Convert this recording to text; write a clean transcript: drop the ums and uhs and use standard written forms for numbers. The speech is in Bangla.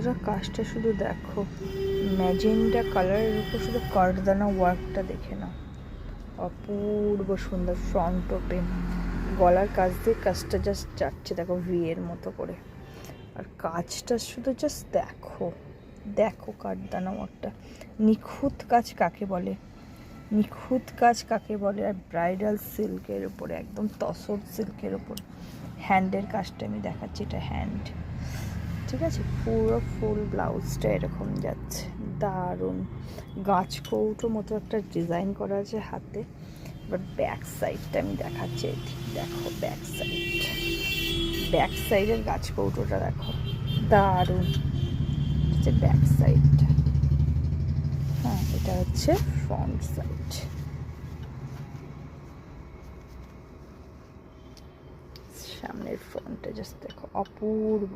বন্ধুরা কাজটা শুধু দেখো, ম্যাজেন্টা কালারের উপর শুধু কাঠদানা ওয়ার্কটা দেখে নাও, অপূর্ব সুন্দর। ফ্রন্ট ওপেন, গলার কাছ দিয়ে কাজটা জাস্ট যাচ্ছে দেখো ভি এর মতো করে। আর কাজটা শুধু জাস্ট দেখো, দেখো কাঠদানা ওয়ার্কটা। নিখুঁত কাজ কাকে বলে, নিখুঁত কাজ কাকে বলে। আর ব্রাইডাল সিল্কের উপরে, একদম তসর সিল্কের উপর হ্যান্ডের কাজটা আমি দেখাচ্ছি, এটা হ্যান্ড, ঠিক আছে। পুরো ফুল ব্লাউজটা এরকম যাচ্ছে, দারুণ। গাছ কৌটো মতো একটা ডিজাইন করা আছে হাতে। এবার ব্যাক সাইডটা আমি দেখাচ্ছি, দেখো ব্যাক সাইড, ব্যাক সাইডের গাছ কৌটোটা দেখো, দারুণ হচ্ছে ব্যাক সাইডটা। হ্যাঁ, এটা হচ্ছে ফ্রন্ট সাইড। সামনের ফ্রন্টটা জাস্ট দেখো, অপূর্ব।